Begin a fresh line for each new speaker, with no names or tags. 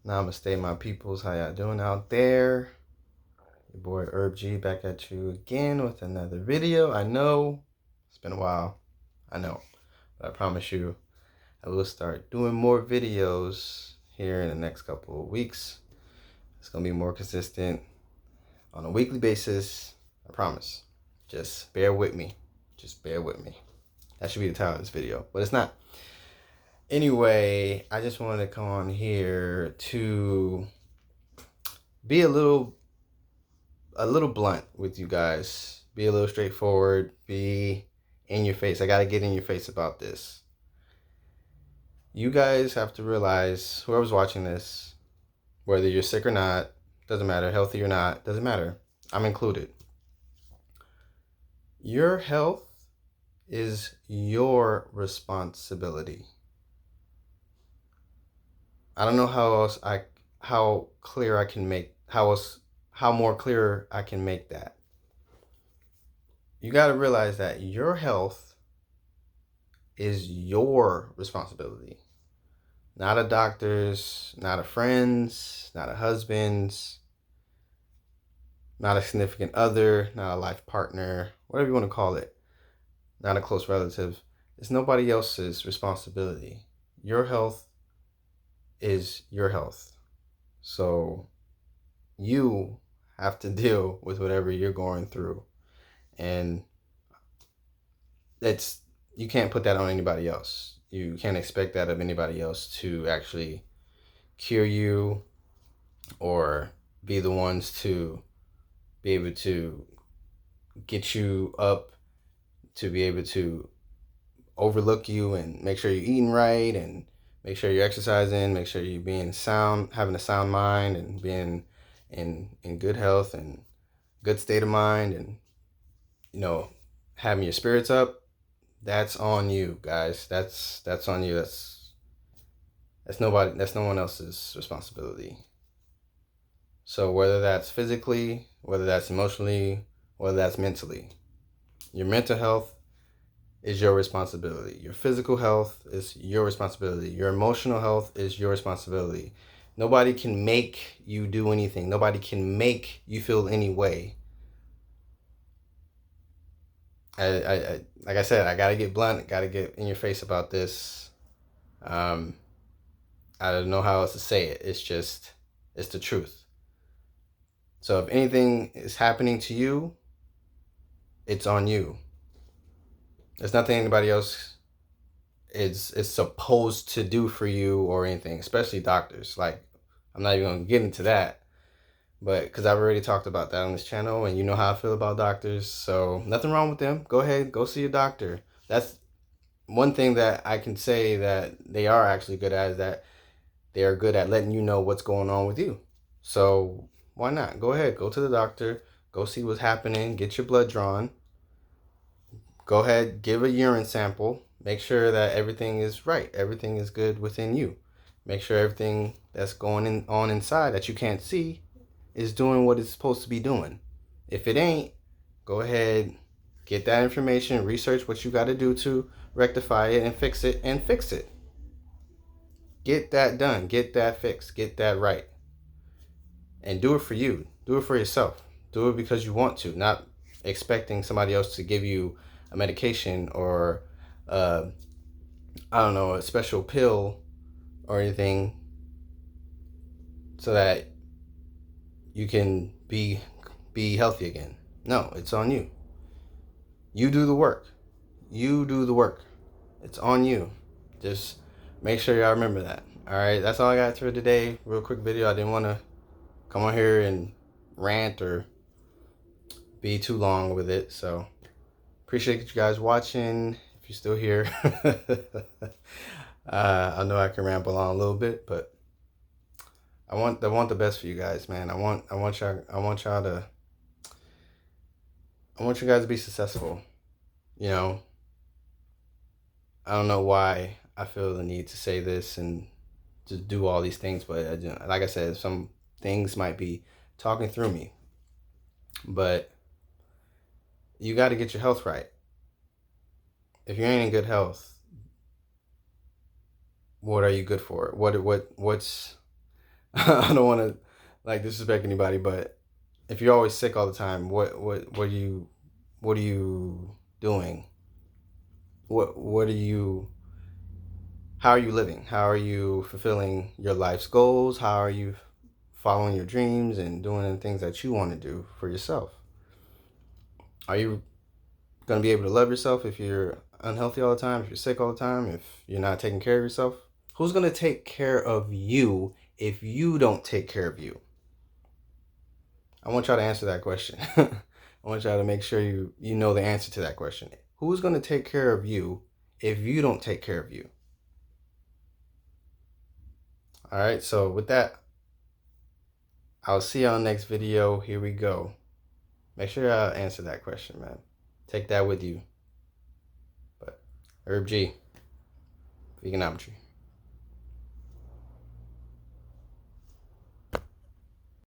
Namaste, my peoples. How y'all doing out there? Your boy Herb G back at you again with another video. I know it's been a while. I know. But I promise you I will start doing more videos here in the next couple of weeks. It's going to be more consistent on a weekly basis. I promise. Just bear with me. Just bear with me. That should be the title of this video, but it's not. Anyway, I just wanted to come on here to be a little blunt with you guys. Be a little straightforward. Be in your face. I gotta get in your face about this. You guys have to realize, whoever's watching this, whether you're sick or not, doesn't matter, healthy or not, doesn't matter. I'm included. Your health is your responsibility. I don't know how more clear I can make that. You got to realize that your health is your responsibility. Not a doctor's, not a friend's, not a husband's, not a significant other, not a life partner, whatever you want to call it. Not a close relative. It's nobody else's responsibility. Your health is your health. So you have to deal with whatever you're going through. And you can't put that on anybody else. You can't expect that of anybody else to actually cure you or be the ones to be able to get you up, to be able to overlook you and make sure you're eating right and make sure you're exercising, make sure you're being sound, having a sound mind and being in good health and good state of mind and, having your spirits up. That's on you, guys. That's on you. That's no one else's responsibility. So whether that's physically, whether that's emotionally, whether that's mentally, your mental health is your responsibility. Your physical health is your responsibility. Your emotional health is your responsibility. Nobody can make you do anything. Nobody can make you feel any way. Like I said, I gotta get blunt, gotta get in your face about this. I don't know how else to say it. It's the truth. So if anything is happening to you, it's on you. There's nothing anybody else is supposed to do for you or anything, especially doctors. Like, I'm not even gonna get into that, but because I've already talked about that on this channel and you know how I feel about doctors, so nothing wrong with them. Go ahead, go see a doctor. That's one thing that I can say that they are actually good at, is that they are good at letting you know what's going on with you. So why not? Go ahead, go to the doctor, go see what's happening, get your blood drawn. Go ahead, give a urine sample. Make sure that everything is right. Everything is good within you. Make sure everything that's going on inside that you can't see is doing what it's supposed to be doing. If it ain't, go ahead, get that information, research what you got to do to rectify it and fix it, Get that done. Get that fixed. Get that right. And do it for you. Do it for yourself. Do it because you want to, not expecting somebody else to give you a medication or I don't know, a special pill or anything so that you can be healthy again. No, it's on you. You do the work. You do the work. It's on you. Just make sure y'all remember that. All right, that's all I got for today. Real quick video. I didn't want to come on here and rant or be too long with it, so appreciate you guys watching. If you're still here, I know I can ramble on a little bit, but I want the best for you guys, man. I want you guys to be successful. I don't know why I feel the need to say this and to do all these things, but like I said, some things might be talking through me, but you got to get your health right. If you ain't in good health, what are you good for? What's I don't want to like disrespect anybody, but if you're always sick all the time, what are you doing? What are you how are you living? How are you fulfilling your life's goals? How are you following your dreams and doing the things that you want to do for yourself? Are you going to be able to love yourself if you're unhealthy all the time, if you're sick all the time, if you're not taking care of yourself? Who's going to take care of you if you don't take care of you? I want y'all to answer that question. I want y'all to make sure you know the answer to that question. Who's going to take care of you if you don't take care of you? All right, so with that, I'll see y'all next video. Here we go. Make sure y'all answer that question, man. Take that with you. But Herb G, Veganometry.